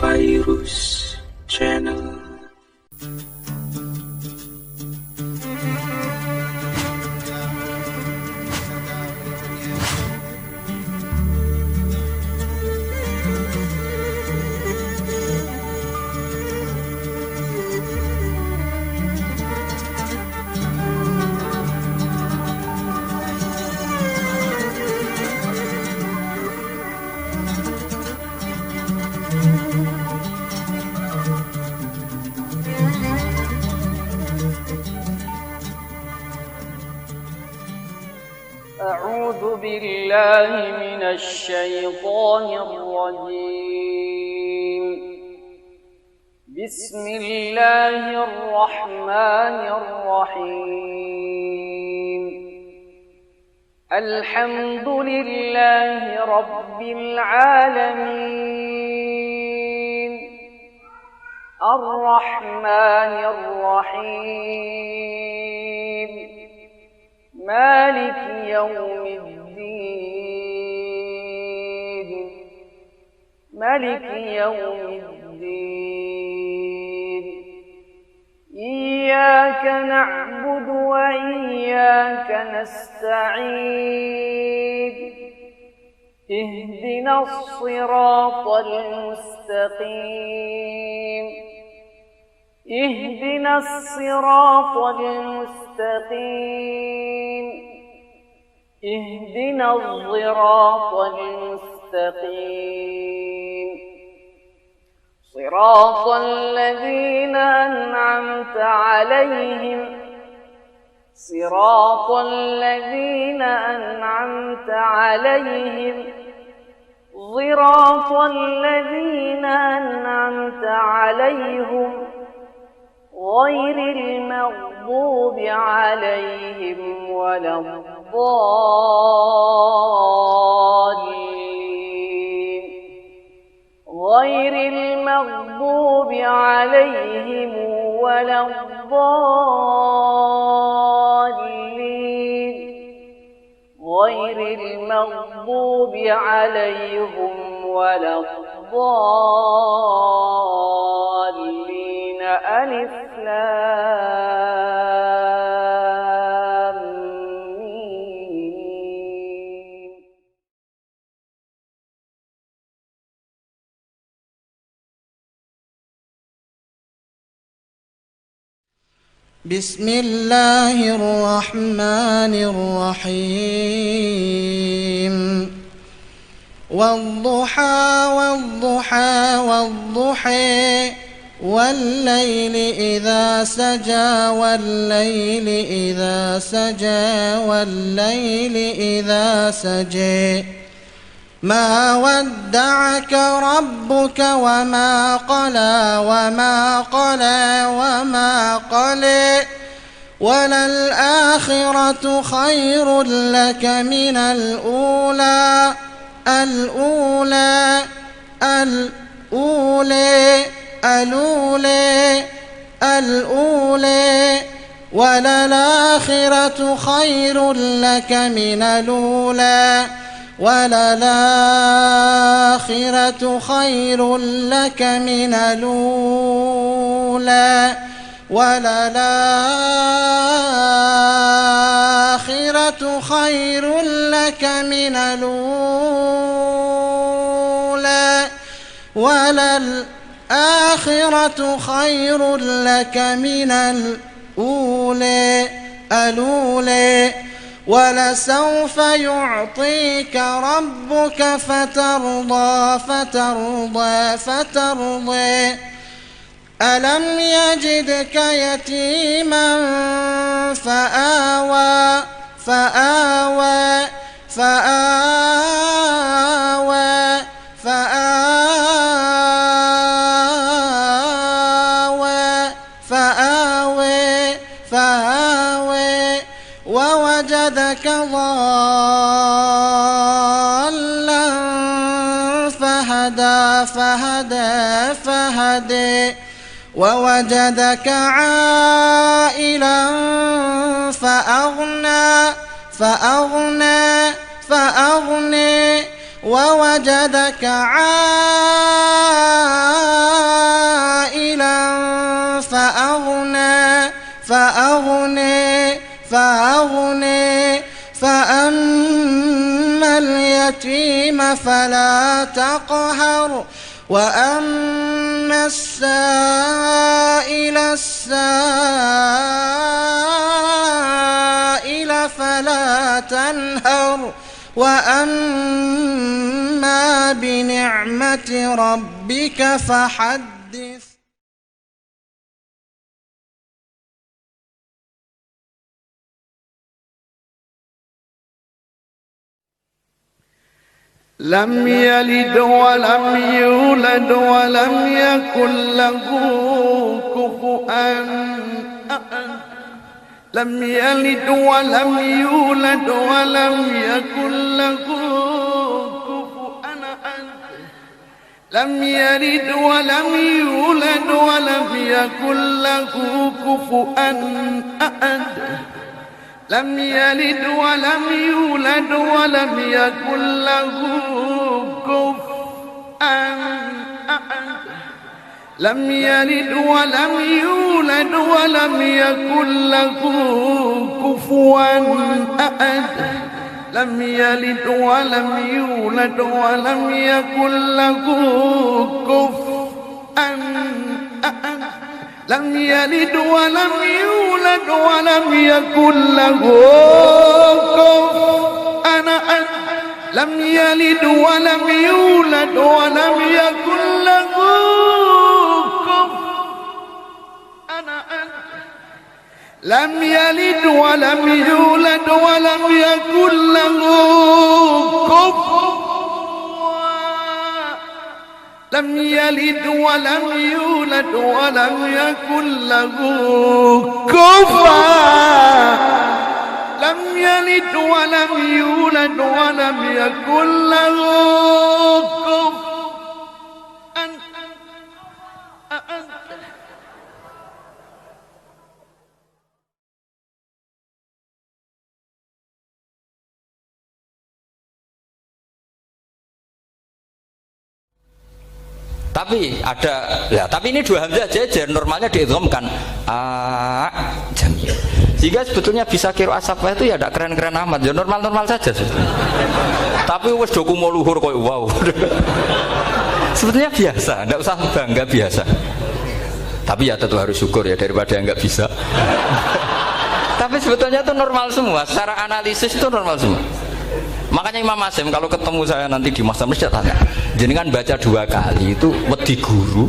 Virus Channel. أعوذ بالله من الشيطان الرجيم. بسم الله الرحمن الرحيم. الحمد لله رب العالمين الرحمن الرحيم مالك يوم الدين إياك نعبد وإياك نستعين اهدنا الصراط المستقيم اهدنا الصراط المستقيم صراط الذين أنعمت عليهم غير المغضوب عليهم ولا الضالين غير المغضوب عليهم ولا الضالين ألف لام ميم. بسم الله الرحمن الرحيم. والضحى والليل إذا سجى ما ودعك ربك وما قلى وللآخرة خير لك من الأولى وللآخرة خير لك من الأولى الأولى ولسوف يعطيك ربك فترضى ألم يجدك يتيما فآوى ووجدك ضالا فهدى ووجدك عائلا فأغنى ووجدك عائلا فأما اليتيم فلا تقهر وأما السائل فلا تنهر وأما بنعمة ربك فحدث. لم يلد ولم يولد ولم يكن له كفوا أحد. لم يلد ولم يولد ولم يكن له كفوا أحد. لم يلد ولم يولد ولم يكن له كفوا أحد. لم يلد ولم يولد ولم يكن له كفوا أحد. لم يلد ولم يولد ولم يكن له كفوا أحد. لم يلد ولم يولد ولم يكن له كفوا أحد. لم يلد ولم يولد ولم يكن له كفوا أحد. لم يلد ولم يولد ولم يكن له كفوا أحد. لم يلد ولم يولد ولم يكن له كفوا. لم يلد ولم يولد ولم يكن له كفوا. لم يلد ولم يولد ولم يكن له كفوا. Tapi ada, ya, tapi ini dua hamzah jajar, normalnya diidghamkan jamiyah. Jika sebetulnya bisa kira asapah itu ya tidak keren-keren amat, ya normal-normal saja sebetulnya. Tapi wes doku mau luhur kok wow. Sebetulnya biasa, tidak usah bangga, biasa. Tapi ya tentu harus syukur ya daripada yang nggak bisa. Tapi sebetulnya itu normal semua, secara analisis itu normal semua. Makanya Imam Asim kalau ketemu saya nanti di Masjid Masjid tanya, jenengan baca 2 kali itu wedi guru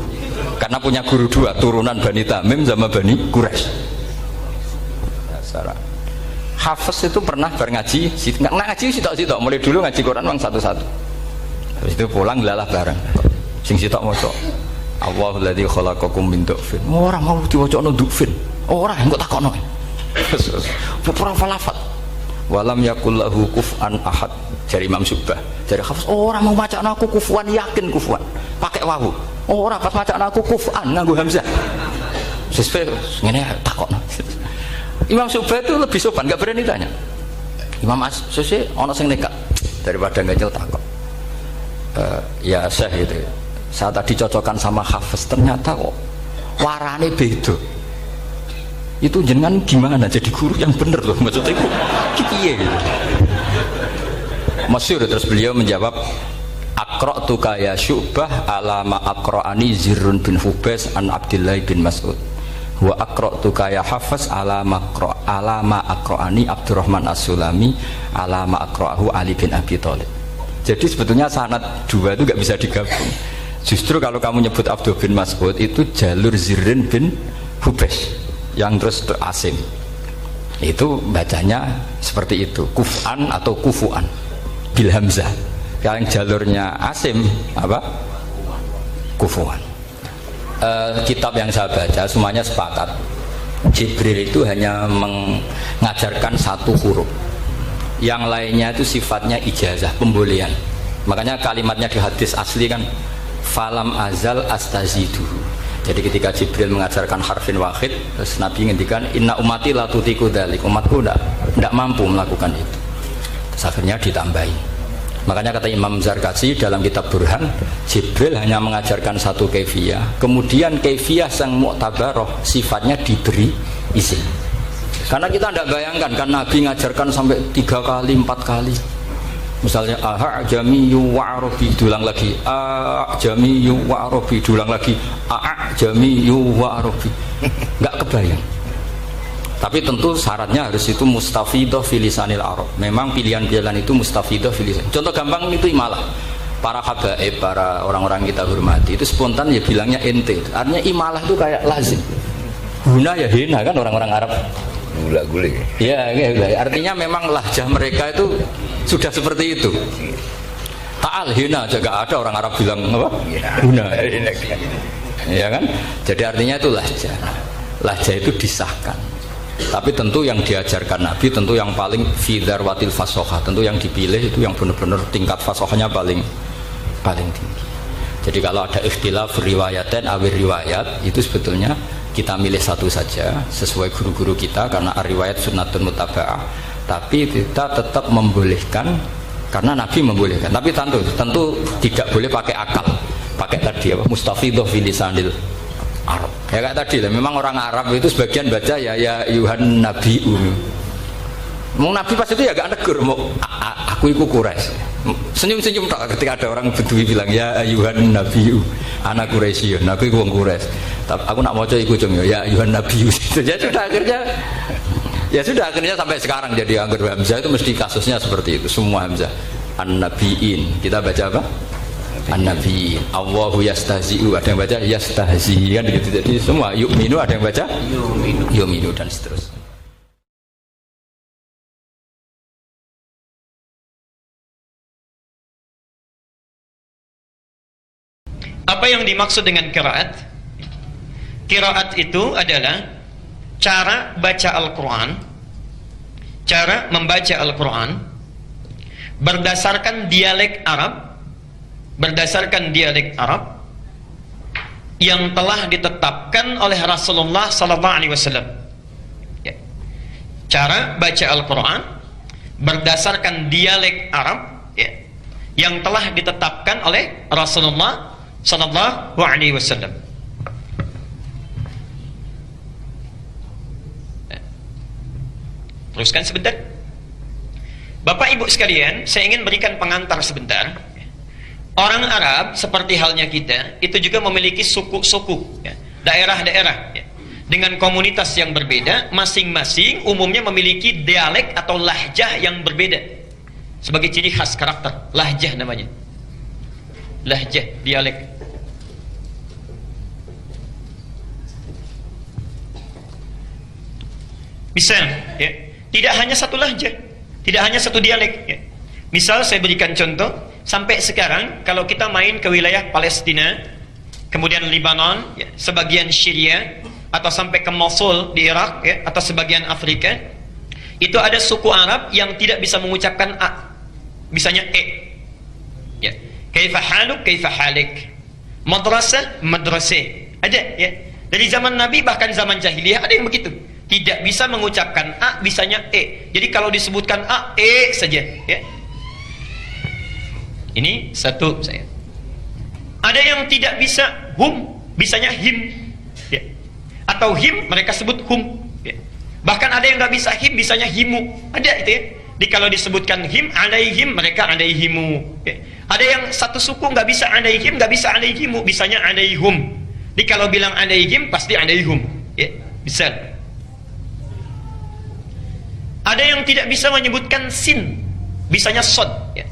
karena punya guru 2, turunan Bani Tamim sama Bani Quraisy. Hafiz itu pernah berngaji, ngaji sitok-sitok, mulai dulu ngaji Quran memang satu-satu. Habis itu pulang lalah bareng. Sing sitok maca Allahul ladzi khalaqakum min du'fin. Ora mau diwacana du'fin. Ora engko takokno. Pura falafat. Walam yakul lahu kuf'an ahad. Dari Imam Subah, dari Hafiz, orang mau macam aku kufuan, yakin kufuan pakai wawu. Orang pas macam aku kuf'an nganggo hamzah. Sesuai ngene takok. Imam Subah itu lebih sopan, gak berani tanya. Imam As-Susi ono sing nekat daripada ngajel takok. Ya Syekh itu. Saya tadi cocokkan sama Hafiz, ternyata kok warane beda. Itu jenengan gimana jadi guru yang bener loh, maksudnya itu piye gitu. Masyhur terus beliau menjawab, aqra'tuka ya Syu'bah ala ma aqra'ani Zirrun bin Hubais an Abdillah bin Mas'ud wa aqra'tuka ya Hafiz ala ma aqra'ani Abdurrahman As-Sulami ala ma aqra'ahu Ali bin Abi Thalib. Jadi sebetulnya sanad 2 itu gak bisa digabung. Justru kalau kamu nyebut Abdul bin Mas'ud itu jalur Zirrun bin Hubais yang terus Asim. Itu bacanya seperti itu, kuf'an atau kufu'an bil hamzah. Yang jalurnya Asim apa? Kufu'an. Kitab yang saya baca semuanya sepakat Jibril itu hanya mengajarkan 1 huruf, yang lainnya itu sifatnya ijazah, pembolehan. Makanya kalimatnya di hadis asli kan falam azal astazidu. Jadi ketika Jibril mengajarkan harfin wahid, terus Nabi ngendikan inna ummati la tutiku dzalik, umatku tidak mampu melakukan itu. Terus akhirnya ditambahi. Makanya kata Imam Zarkashi dalam kitab Burhan, Jibril hanya mengajarkan 1 kaifiyah, kemudian kaifiyah sang mu'tabaroh sifatnya diberi Isim. Karena kita tidak bayangkan kan Nabi ngajarkan sampai 3 kali, 4 kali. Misalnya a'jamiyyu wa arabi, diulang lagi a'jamiyyu wa arabi, diulang lagi a'jamiyyu wa arabi. Enggak kebayang. Tapi tentu syaratnya harus itu mustafidah fil lisanil arab. Memang pilihan-pilihan itu mustafidah fil lisan. Contoh gampang itu imalah. Para habaib, para orang-orang kita hormati itu spontan ya bilangnya ente. Artinya imalah itu kayak lazim. Guna ya hina kan orang-orang Arab. Gula-guli. Ya, artinya memang lahjah mereka itu sudah seperti itu. Ta'al hina aja gak ada orang Arab bilang apa? Guna. Ya kan? Jadi artinya itu lahjah. Lahjah itu disahkan. Tapi tentu yang diajarkan Nabi tentu yang paling fidar watil fasohah, tentu yang dipilih itu yang benar-benar tingkat fasohnya paling tinggi. Jadi kalau ada ikhtilaf riwayaten awir riwayat itu sebetulnya kita milih satu saja sesuai guru-guru kita karena riwayat sunnatun mutaba'ah, tapi kita tetap membolehkan karena Nabi membolehkan. Tapi tentu tidak boleh pakai akal, pakai tadi apa mustafidah fil lisanil Arab. Ya kayak tadi lah, memang orang Arab itu sebagian baca ya Yuhan Nabiu. Mau Nabi pas itu ya gak negur, mau aku ikut Quraisy. Senyum-senyum tak ketika ada orang Bedui bilang ya Yuhan Nabiu, anak Quraisy, aku ikut Quraisy. Tapi aku nak mau coba ikut ya Yuhan Nabiu. Jadi sudah akhirnya sampai sekarang jadi anggur Hamzah itu mesti kasusnya seperti itu, semua Hamzah. An-Nabiin, kita baca apa? An-Nabiin. Allahu yastahzi'u, ada yang baca yastahzi kan gitu. Jadi semua yu'minu ada yang baca yu'minu dan seterusnya. Apa yang dimaksud dengan qiraat? Qiraat itu adalah cara baca Al-Quran, cara membaca Al-Quran berdasarkan dialek Arab yang telah ditetapkan oleh Rasulullah SAW. Ya. Cara baca Al-Quran berdasarkan dialek Arab ya, yang telah ditetapkan oleh Rasulullah SAW. Teruskan sebentar. Bapak Ibu sekalian, saya ingin berikan pengantar sebentar. Orang Arab seperti halnya kita itu juga memiliki suku-suku ya, daerah-daerah ya, dengan komunitas yang berbeda, masing-masing umumnya memiliki dialek atau lahjah yang berbeda sebagai ciri khas karakter. Lahjah namanya, lahjah, dialek. Misal ya, tidak hanya satu lahjah, tidak hanya satu dialek ya. Misal saya berikan contoh, sampai sekarang kalau kita main ke wilayah Palestina, kemudian Lebanon ya, sebagian Syria, atau sampai ke Mosul di Irak ya, atau sebagian Afrika, itu ada suku Arab yang tidak bisa mengucapkan a, bisanya e ya. Kaifa haluk, kaifa halik, madrasah, madrasah, ada ya. Dari zaman Nabi bahkan zaman jahiliyah ada yang begitu, tidak bisa mengucapkan a, bisanya e. Jadi kalau disebutkan a, e saja ya. Ini satu saya. Ada yang tidak bisa hum, bisanya him ya. Atau him mereka sebut hum ya. Bahkan ada yang nggak bisa him, bisanya himu, ada itu ya. Jadi kalau disebutkan him, alaihim, mereka alaihimu ya. Ada yang satu suku nggak bisa alaihim, nggak bisa alaihimu, bisanya alaihum. Jadi kalau bilang alaihim pasti alaihum ya. Bisa. Ada yang tidak bisa menyebutkan sin, bisanya sod ya.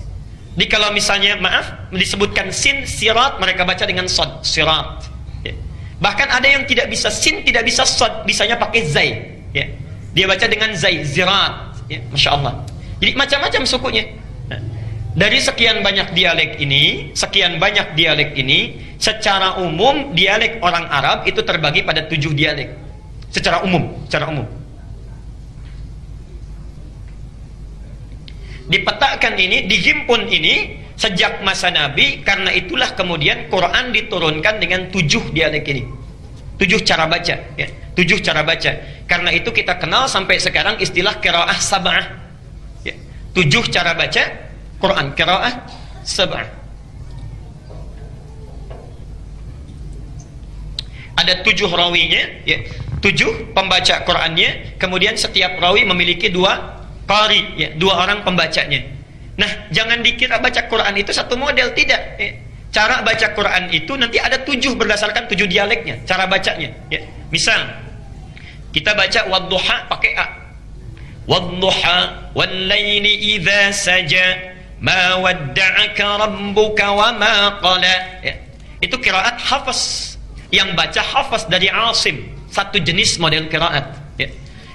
Jadi kalau misalnya maaf disebutkan sin sirat, mereka baca dengan sod, sirat ya. Bahkan ada yang tidak bisa sin, tidak bisa sod, bisanya pakai zai ya. Dia baca dengan zai, zirat ya. Masya Allah. Jadi macam-macam sukunya. Dari sekian banyak dialek ini, secara umum dialek orang Arab itu terbagi pada 7 dialek secara umum. Dipetakan ini, dihimpun ini sejak masa Nabi, karena itulah kemudian Quran diturunkan dengan 7 dialek ini, 7 cara baca ya, 7 cara baca. Karena itu kita kenal sampai sekarang istilah qiraah sab'ah ya, 7 cara baca Quran, qiraah sab'ah. Ada 7 rawinya ya. 7 pembaca Qur'annya, kemudian setiap rawi memiliki 2 qari, ya, 2 orang pembacanya. Nah, jangan dikira baca Quran itu satu model, tidak. Ya. Cara baca Quran itu nanti ada 7 berdasarkan 7 dialeknya, cara bacanya. Ya. Misal, kita baca wadduha pakai A. Wadduha wal laili idza saja ma wadda'aka rabbuka wa ma qala. Ya. Itu qiraat Hafs. Yang baca Hafs dari Asim, satu jenis model qiraat. Ya.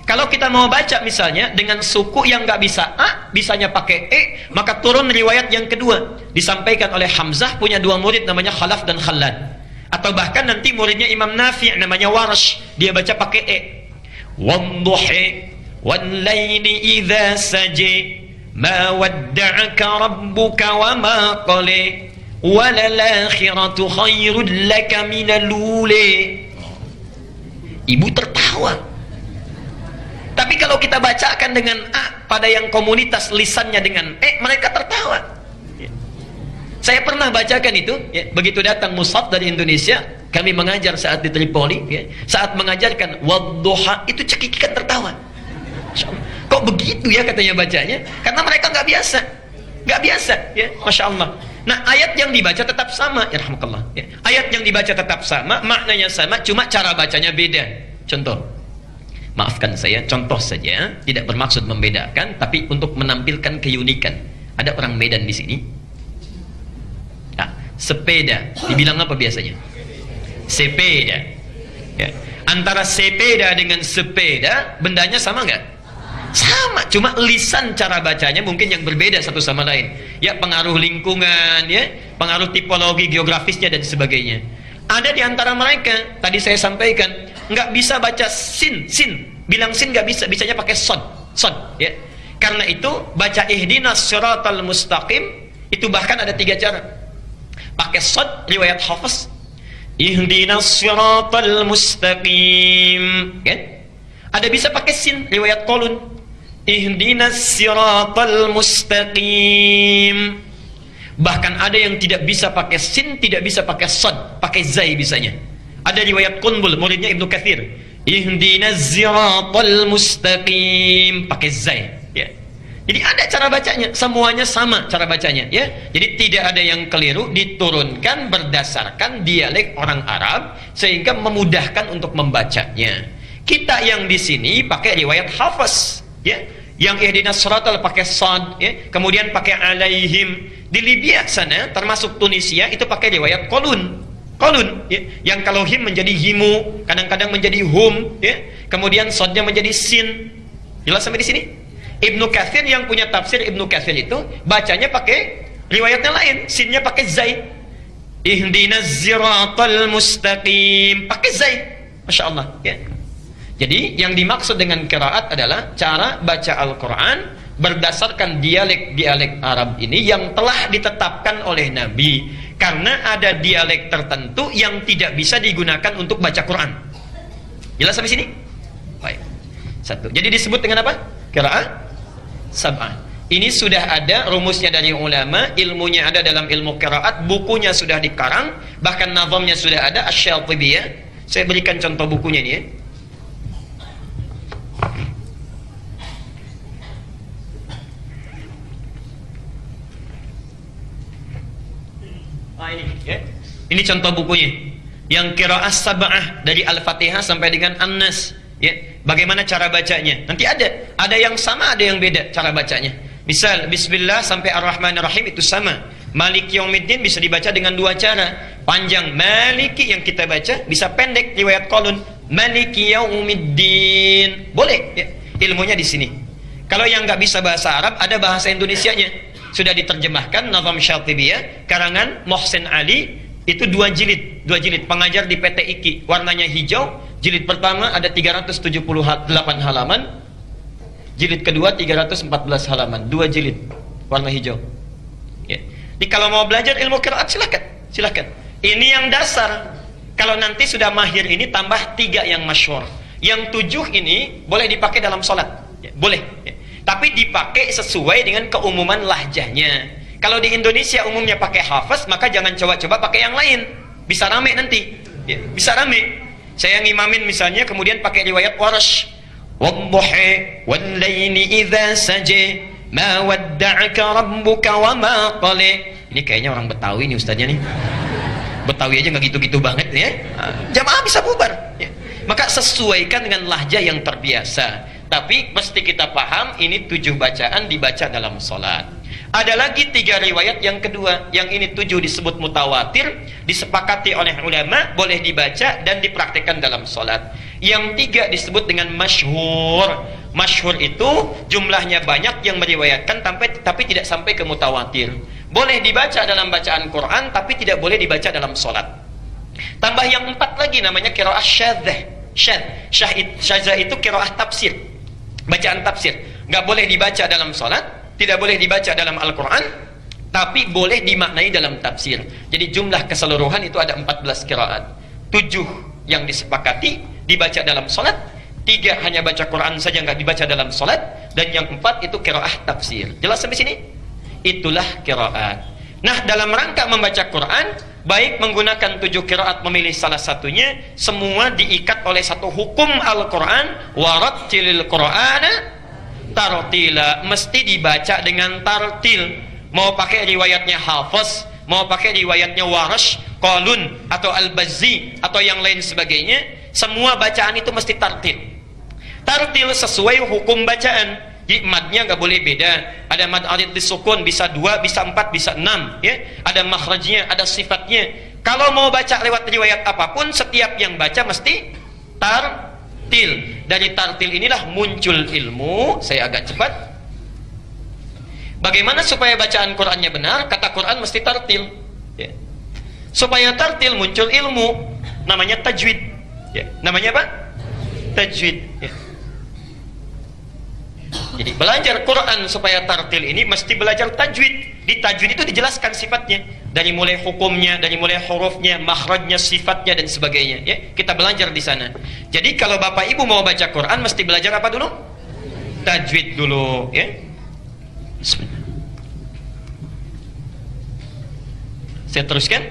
Kalau kita mau baca misalnya dengan suku yang nggak bisa A, bisanya pakai E, maka turun riwayat yang kedua. Disampaikan oleh Hamzah, punya 2 murid namanya Khalaf dan Khallad. Atau bahkan nanti muridnya Imam Nafi' namanya Warsh, dia baca pakai E. Wadduhi wal laili idza saja ma wadda'aka rabbuka wa ma qala walal akhiratu khairul laka minal ula. Ibu tertawa. Tapi kalau kita bacakan dengan A pada yang komunitas lisannya dengan E, mereka tertawa. Ya. Saya pernah bacakan itu, ya, begitu datang mushaf dari Indonesia, kami mengajar saat di Tripoli, ya, saat mengajarkan wadduha itu cekikikan tertawa. Kok begitu ya katanya bacanya? Karena mereka nggak biasa, ya, masya Allah. Nah, ayat yang dibaca tetap sama, ya rahmatullah. Ya. Ayat yang dibaca tetap sama, maknanya sama, cuma cara bacanya beda. Contoh. Maafkan saya, contoh saja, tidak bermaksud membedakan, tapi untuk menampilkan keunikan. Ada orang Medan di sini. Nah, sepeda, dibilang apa biasanya? Sepeda. Ya. Antara sepeda dengan sepeda, bendanya sama nggak? Sama, cuma lisan cara bacanya mungkin yang berbeda satu sama lain. Ya, pengaruh lingkungan, ya, pengaruh tipologi geografisnya dan sebagainya. Ada di antara mereka, tadi saya sampaikan, nggak bisa baca sin, bilang sin nggak bisa, bisanya pakai sod, ya. Karena itu baca ihdinas siratal mustaqim itu bahkan ada 3 cara. Pakai sod riwayat Hafs, ihdinas siratal mustaqim, kan? Ada bisa pakai sin riwayat Qalun, ihdinas siratal mustaqim. Bahkan ada yang tidak bisa pakai sin, tidak bisa pakai sod, pakai zai bisanya. Ada riwayat Qunbul, muridnya Ibnu Katsir, ihdinas siratal mustaqim, pakai zai, ya. Jadi ada cara bacanya, semuanya sama cara bacanya, ya. Jadi tidak ada yang keliru, diturunkan berdasarkan dialek orang Arab sehingga memudahkan untuk membacanya. Kita yang di sini pakai riwayat Hafs, ya. Yang ihdinas siratal pakai sad, ya. Kemudian pakai alaihim. Di Libya sana, termasuk Tunisia, itu pakai riwayat Qalun, ya. Yang kalau him menjadi himu, kadang-kadang menjadi hum, ya. Kemudian sadnya menjadi sin. Jelas sampai di sini? Ibnu Katsir yang punya tafsir Ibnu Katsir itu bacanya pakai riwayatnya lain, sinnya pakai zai. Ihdinas siratal mustaqim, pakai zai. Masya Allah, ya. Jadi yang dimaksud dengan qiraat adalah cara baca Al-Quran berdasarkan dialek-dialek Arab ini yang telah ditetapkan oleh Nabi. Karena ada dialek tertentu yang tidak bisa digunakan untuk baca Quran. Jelas sampai sini? Baik. 1. Jadi disebut dengan apa? Qiraat sab'ah. Ini sudah ada rumusnya dari ulama, ilmunya ada dalam ilmu qiraat, bukunya sudah dikarang, bahkan nazamnya sudah ada, Asy-Syatibiyah. Saya berikan contoh bukunya ini, ya. Ini, ya. Ini contoh bukunya. Yang qiraat sab'ah dari Al-Fatihah sampai dengan An-Nas, ya. Bagaimana cara bacanya? Nanti ada yang sama, ada yang beda cara bacanya. Misal Bismillah sampai Ar-Rahmanir-Rahim itu sama. Maliki Yaumiddin bisa dibaca dengan 2 cara. Panjang Maliki yang kita baca, bisa pendek riwayat Qalun Maliki Yaumiddin. Boleh, ya. Ilmunya di sini. Kalau yang nggak bisa bahasa Arab, ada bahasa Indonesianya. Sudah diterjemahkan Nazam Syatibiyah karangan Muhsin Ali, itu 2 jilid pengajar di PT IKI, warnanya hijau. Jilid pertama ada 378 halaman, jilid kedua 314 halaman, 2 jilid warna hijau, ya. Jadi kalau mau belajar ilmu qiraat silakan. Ini yang dasar. Kalau nanti sudah mahir ini tambah 3 yang masyhur. Yang 7 ini boleh dipakai dalam sholat, ya, boleh, ya. Tapi dipakai sesuai dengan keumuman lahjahnya. Kalau di Indonesia umumnya pakai Hafs, maka jangan coba-coba pakai yang lain. Bisa rame nanti, ya, bisa rame. Saya ngimamin misalnya kemudian pakai riwayat Warsh. Wadduha wal laili idza saja ma wadda'aka rabbuka wa ma qala. Ini kayaknya orang Betawi nih ustaznya nih. Betawi aja nggak gitu-gitu banget ya. Jamaah bisa bubar. Ya. Maka sesuaikan dengan lahja yang terbiasa. Tapi mesti kita paham ini 7 bacaan dibaca dalam sholat. Ada lagi 3 riwayat yang kedua. Yang ini 7 disebut mutawatir, disepakati oleh ulama, boleh dibaca dan dipraktikkan dalam sholat. Yang 3 disebut dengan masyhur. Masyhur itu jumlahnya banyak yang meriwayatkan tapi tidak sampai ke mutawatir. Boleh dibaca dalam bacaan Quran tapi tidak boleh dibaca dalam sholat. Tambah yang 4 lagi namanya qiraah syadzah. Syadzah itu qiraah tafsir, bacaan tafsir. Nggak boleh dibaca dalam sholat, tidak boleh dibaca dalam Al-Quran, tapi boleh dimaknai dalam tafsir. Jadi jumlah keseluruhan itu ada 14 qiraat. 7 yang disepakati dibaca dalam sholat, 3 hanya baca Quran saja nggak dibaca dalam sholat, dan yang 4 itu qiraah tafsir. Jelas sampai sini? Itulah qiraat. Nah, dalam rangka membaca Quran, baik menggunakan 7 qiraat memilih salah satunya, semua diikat oleh satu hukum Al-Quran, warattilil Qur'ana tartila, mesti dibaca dengan tartil. Mau pakai riwayatnya Hafiz, mau pakai riwayatnya Warsh, Qalun atau Al-Bazzi atau yang lain sebagainya, semua bacaan itu mesti tartil. Tartil sesuai hukum bacaan. Jadi madnya nggak boleh beda. Ada mad arid disukun, bisa 2, bisa 4, bisa 6 ya. Ada makhrajnya, ada sifatnya. Kalau mau baca lewat riwayat apapun, setiap yang baca mesti tartil. Dari tartil inilah muncul ilmu. Saya agak cepat. Bagaimana supaya bacaan Qur'annya benar? Kata Qur'an mesti tartil ya. Supaya tartil muncul ilmu, namanya tajwid ya. Namanya apa? Tajwid ya. Jadi belajar Quran supaya tartil ini mesti belajar tajwid. Di tajwid itu dijelaskan sifatnya, dari mulai hukumnya, dari mulai hurufnya, makhrajnya, sifatnya dan sebagainya ya. Kita belajar di sana. Jadi kalau Bapak Ibu mau baca Quran mesti belajar apa dulu? Tajwid dulu ya. Bismillah. Saya teruskan.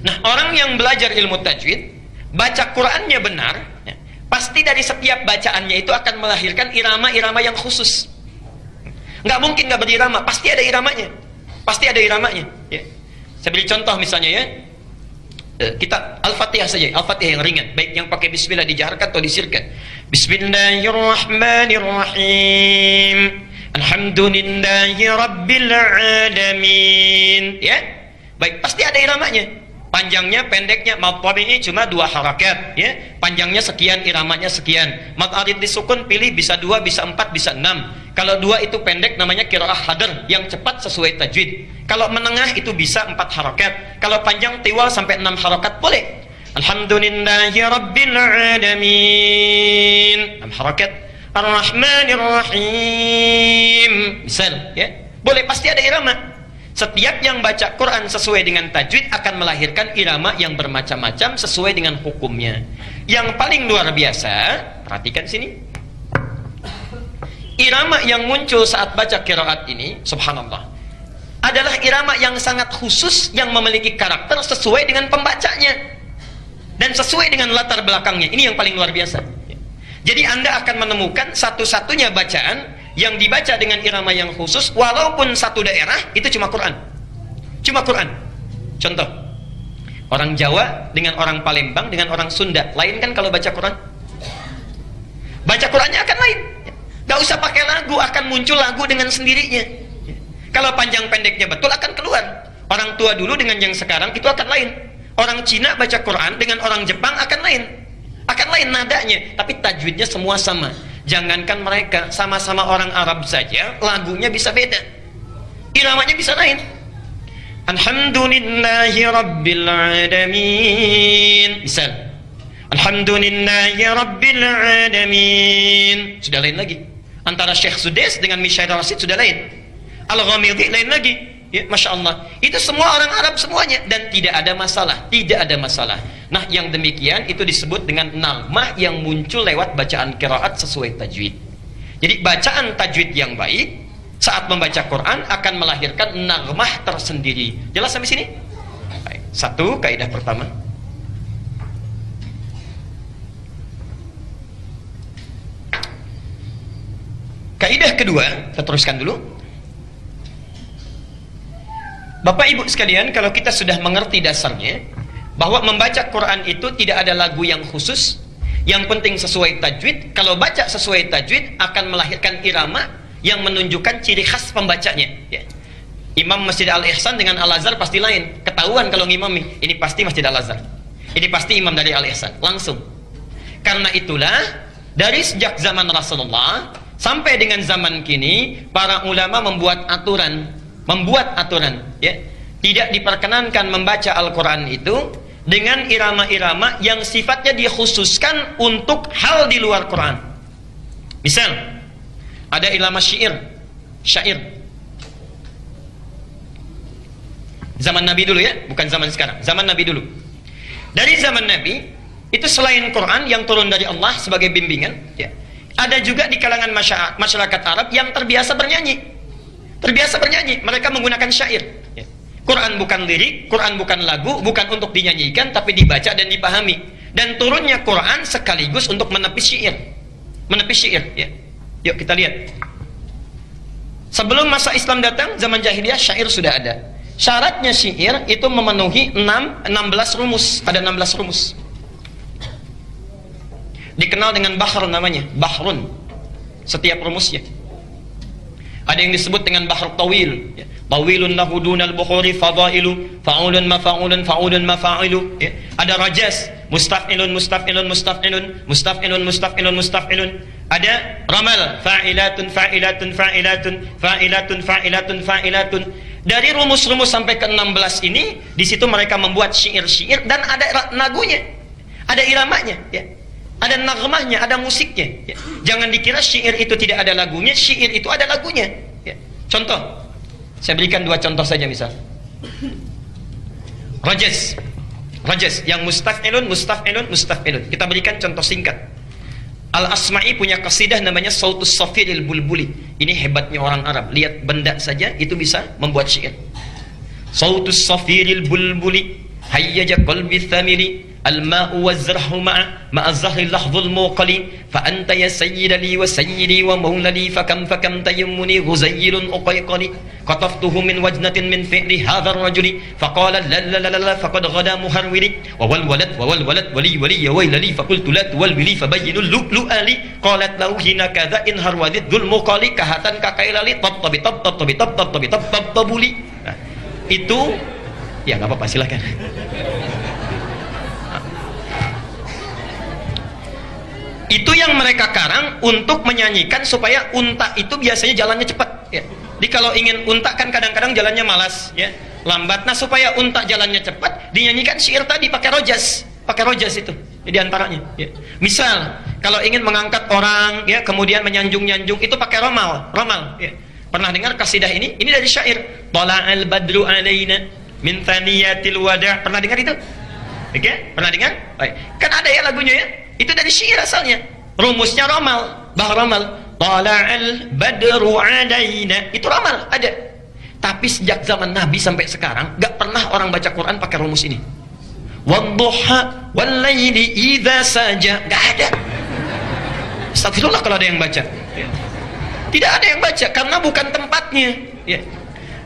Nah, orang yang belajar ilmu tajwid, baca Qurannya benar ya, pasti dari setiap bacaannya itu akan melahirkan irama-irama yang khusus. Nggak mungkin nggak berirama, pasti ada iramanya. Pasti ada iramanya ya. Saya beri contoh misalnya ya, kita Al-Fatihah saja, Al-Fatihah yang ringan, baik yang pakai bismillah dijaharkan atau disirkan. Bismillahirrahmanirrahim, alhamdulillahi rabbil alamin ya. Baik, pasti ada iramanya. Panjangnya, pendeknya, mad tabi'i cuma 2 harakat ya. Panjangnya sekian, iramanya sekian. Mad arid disukun pilih bisa 2, bisa 4, bisa 6. Kalau 2 itu pendek namanya qiraah hadr, yang cepat sesuai tajwid. Kalau menengah itu bisa 4 harakat. Kalau panjang tiwal sampai 6 harakat boleh. Alhamdulillahi rabbil alamin, 6 harakat. Ar-Rahmanir-Rahim. Misal ya. Boleh, pasti ada irama. Setiap yang baca Quran sesuai dengan tajwid akan melahirkan irama yang bermacam-macam sesuai dengan hukumnya. Yang paling luar biasa, perhatikan sini. Irama yang muncul saat baca qiraat ini, subhanallah, adalah irama yang sangat khusus yang memiliki karakter sesuai dengan pembacanya dan sesuai dengan latar belakangnya. Ini yang paling luar biasa. Jadi Anda akan menemukan satu-satunya bacaan yang dibaca dengan irama yang khusus, walaupun satu daerah itu cuma Quran. Cuma Quran. Contoh, orang Jawa dengan orang Palembang dengan orang Sunda lain kan kalau baca Quran? Baca Qurannya akan lain. Gak usah pakai lagu, akan muncul lagu dengan sendirinya. Kalau panjang pendeknya betul akan keluar. Orang tua dulu dengan yang sekarang itu akan lain. Orang Cina baca Quran dengan orang Jepang akan lain. Akan lain nadanya, tapi tajwidnya semua sama. Jangankan mereka, sama-sama orang Arab saja lagunya bisa beda, iramanya bisa lain. Alhamdulillahi rabbil alamin, misal Alhamdulillahi rabbil alamin, sudah lain lagi. Antara Syekh Sudais dengan Mishair Rasid sudah lain. Al-Ghamidi lain lagi ya, Masya Allah. Itu semua orang Arab semuanya, dan tidak ada masalah, tidak ada masalah. Nah, yang demikian itu disebut dengan nagmah yang muncul lewat bacaan qiraat sesuai tajwid. Jadi bacaan tajwid yang baik saat membaca Quran akan melahirkan nagmah tersendiri. Jelas sampai sini? Baik. Satu kaidah pertama. Kaidah kedua, kita teruskan dulu. Bapak Ibu sekalian, kalau kita sudah mengerti dasarnya bahwa membaca Quran itu tidak ada lagu yang khusus, yang penting sesuai tajwid. Kalau baca sesuai tajwid akan melahirkan irama yang menunjukkan ciri khas pembacanya, ya. Imam Masjid Al-Ihsan dengan Al-Azhar pasti lain. Ketahuan kalau ngimami, ini pasti Masjid Al-Azhar, ini pasti imam dari Al-Ihsan, langsung. Karena itulah dari sejak zaman Rasulullah sampai dengan zaman kini, para ulama membuat aturan, ya. Tidak diperkenankan membaca Al-Quran itu dengan irama-irama yang sifatnya dikhususkan untuk hal di luar Quran. Misal, ada irama syair. Zaman Nabi dulu ya, bukan zaman sekarang. Zaman Nabi dulu. Dari zaman Nabi, itu selain Quran yang turun dari Allah sebagai bimbingan, ya, ada juga di kalangan masyarakat Arab yang terbiasa bernyanyi. Mereka menggunakan syair, ya. Quran bukan lirik, Quran bukan lagu, bukan untuk dinyanyikan, tapi dibaca dan dipahami. Dan turunnya Quran sekaligus untuk menepis syair. Ya. Yuk kita lihat. Sebelum masa Islam datang, zaman jahiliyah syair sudah ada. Syaratnya syair itu memenuhi 16 rumus. Ada 16 rumus. Dikenal dengan bahr namanya, bahrun. Setiap rumusnya. Ada yang disebut dengan bahr tawil, ya. Tawilun lahu dunal bukhuri fadailu, fa'ulun mafa'ulun, fa'ulun mafa'ilu, ya. Ada rajas, mustaf'ilun. Ada ramal, fa'ilatun. Dari rumus-rumus sampai ke 16 ini, di situ mereka membuat syair-syair dan ada nagunya, ada iramanya, ya. Ada naghmahnya, ada musiknya, ya. Jangan dikira syair itu tidak ada lagunya, syair itu ada lagunya, ya. Contoh, saya berikan 2 contoh saja misal. Rajas yang mustaf'ilun. Kita berikan contoh singkat. Al-Asma'i punya qasidah namanya Sautus Safiril Bulbuli. Ini hebatnya orang Arab. Lihat benda saja itu bisa membuat syair. Sautus Safiril Bulbuli hayyaja qalbi thamiri al-ma'u waz-zarhu ma'a zahri lahzul muqali fa anta ya sayyida li wa sayyidi wa mawla li fakam tayammuni ghuzayyirun uqayqali qataftuhu min wajnatin min fi'li hadha ar-rajuli faqala la faqad ghada muharwili wa wal walad wali ya waylali faqultu la tuwalwili fabayyinul lu'ali qalat lahu hina kadha in harwadid dhul muqali kahatan kakailali tattabi tabuli. Nah, itu ya enggak apa-apa, silakan. Itu yang mereka karang untuk menyanyikan supaya unta itu biasanya jalannya cepat, ya. Jadi kalau ingin unta kan kadang-kadang jalannya malas, ya, lambat. Nah, supaya unta jalannya cepat, dinyanyikan syair tadi pakai rojas itu. Jadi antaranya, ya. Misal kalau ingin mengangkat orang, ya, kemudian menyanjung itu pakai romal, ya. Pernah dengar kasidah ini? Ini dari syair. Tala'al badru alaina min thaniyatil wada'. Pernah dengar itu? Oke, pernah dengar? Baik. Kan ada ya lagunya ya? Itu dari syair asalnya. Rumusnya romal, bah romal. Tala'al badru alaina. Itu romal, ada. Tapi sejak zaman Nabi sampai sekarang gak pernah orang baca Quran pakai rumus ini. Wadduha wallaili idza saja. Gak ada. Astagfirullah kalau ada yang baca. Tidak ada yang baca karena bukan tempatnya, ya.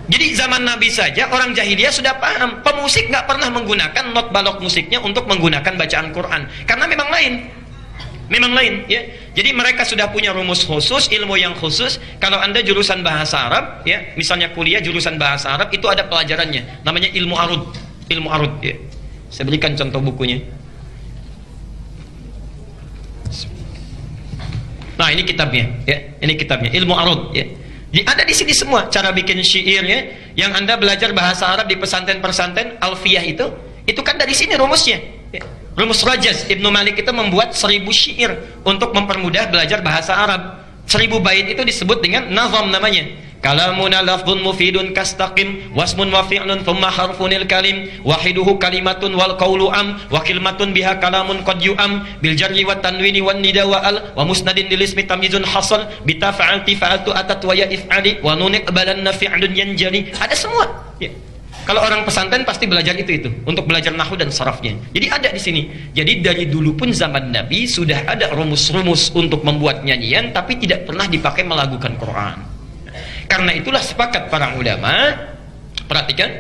Jadi zaman Nabi saja orang jahiliyah sudah paham, pemusik nggak pernah menggunakan not balok musiknya untuk menggunakan bacaan Quran, karena memang lain, ya. Jadi mereka sudah punya rumus khusus, ilmu yang khusus. Kalau Anda jurusan bahasa Arab, ya, misalnya kuliah jurusan bahasa Arab, itu ada pelajarannya, namanya ilmu arud, ya. Saya berikan contoh bukunya. Nah, ini kitabnya, ya. Ini kitabnya, ilmu arud, ya. Jadi ada di sini semua cara bikin syairnya. Yang Anda belajar bahasa Arab di pesantren-pesantren alfiyah itu kan dari sini rumusnya, ya. Rumus Rajaz Ibnu Malik itu membuat 1000 syair untuk mempermudah belajar bahasa Arab. 1000 bait itu disebut dengan nazam namanya. Kalamuna lafdhun mufidun kastaqim wasmun wa fi'lun thumma harfunil kalim wahiduhu kalimatun wal qawlu am wa kalimatun biha kalamun qad yu'am bil jarri wat tanwini wan nida wa al wa musnadin lil ismi tamyizun hasal bi tafa'alti fa'altu atat wa ya if'ali wa nun iqbalan fi'lun yanjali. Ada semua, ya. Kalau orang pesantren pasti belajar itu untuk belajar nahwu dan sarafnya. Jadi ada di sini. Jadi dari dulu pun zaman Nabi sudah ada rumus-rumus untuk membuat nyanyian, tapi tidak pernah dipakai melagukan Quran. Karena itulah sepakat para ulama, perhatikan,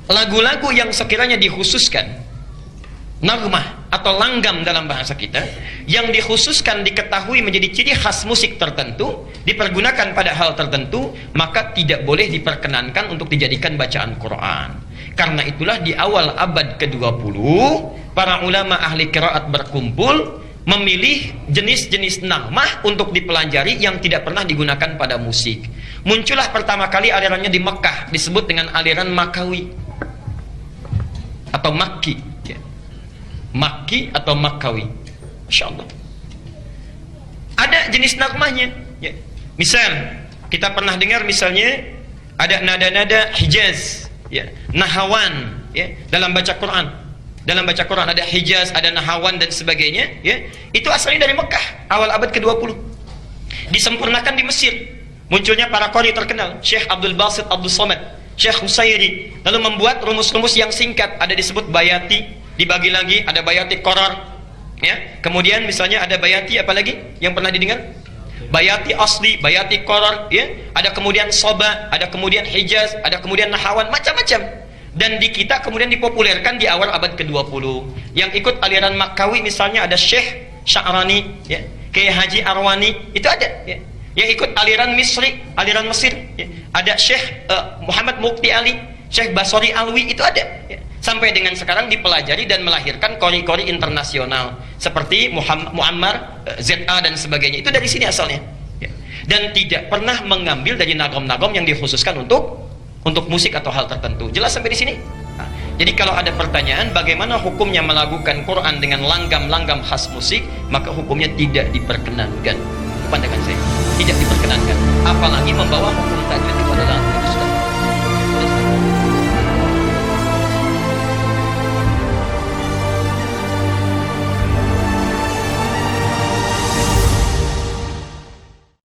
lagu-lagu yang sekiranya dikhususkan nagmah atau langgam dalam bahasa kita, yang dikhususkan diketahui menjadi ciri khas musik tertentu, dipergunakan pada hal tertentu, maka tidak boleh diperkenankan untuk dijadikan bacaan Quran. Karena itulah di awal abad ke-20 para ulama ahli qiraat berkumpul memilih jenis-jenis nagmah untuk dipelajari yang tidak pernah digunakan pada musik. Muncullah pertama kali alirannya di Mekah, disebut dengan aliran Makawi atau Makki. Makki atau Makawi, Masya Allah. Ada jenis nagmahnya ya. Misal kita pernah dengar misalnya ada nada-nada Hijaz ya, Nahawan ya, dalam baca Quran. Dalam baca Quran ada Hijaz, ada Nahawan dan sebagainya ya. Itu asalnya dari Mekah awal abad ke-20. Disempurnakan di Mesir. Munculnya para qari terkenal, Syekh Abdul Basit Abdul Somad, Syekh Husairi, lalu membuat rumus-rumus yang singkat, ada disebut bayati. Dibagi lagi ada bayati koror ya. Kemudian misalnya ada bayati apa lagi yang pernah didengar? Bayati asli, bayati koror ya. Ada kemudian soba, ada kemudian Hijaz, ada kemudian Nahawan, macam-macam. Dan di kita kemudian dipopulerkan di awal abad ke-20. Yang ikut aliran Makawi misalnya ada Syekh Sya'rani ya, Kiai Haji Arwani, itu ada ya. Yang ikut aliran Misri, aliran Mesir ya. Ada Syekh Muhammad Mukti Ali, Syekh Basori Alwi, itu ada ya. Sampai dengan sekarang dipelajari dan melahirkan qori-qori internasional seperti Muammar, ZA dan sebagainya. Itu dari sini asalnya ya. Dan tidak pernah mengambil dari nagom-nagom yang dikhususkan untuk musik atau hal tertentu. Jelas sampai di sini? Nah, jadi kalau ada pertanyaan bagaimana hukumnya melakukan Quran dengan langgam-langgam khas musik, maka hukumnya tidak diperkenankan. Pandangan saya tidak diperkenankan, apalagi membawa hukum tajwid itu adalah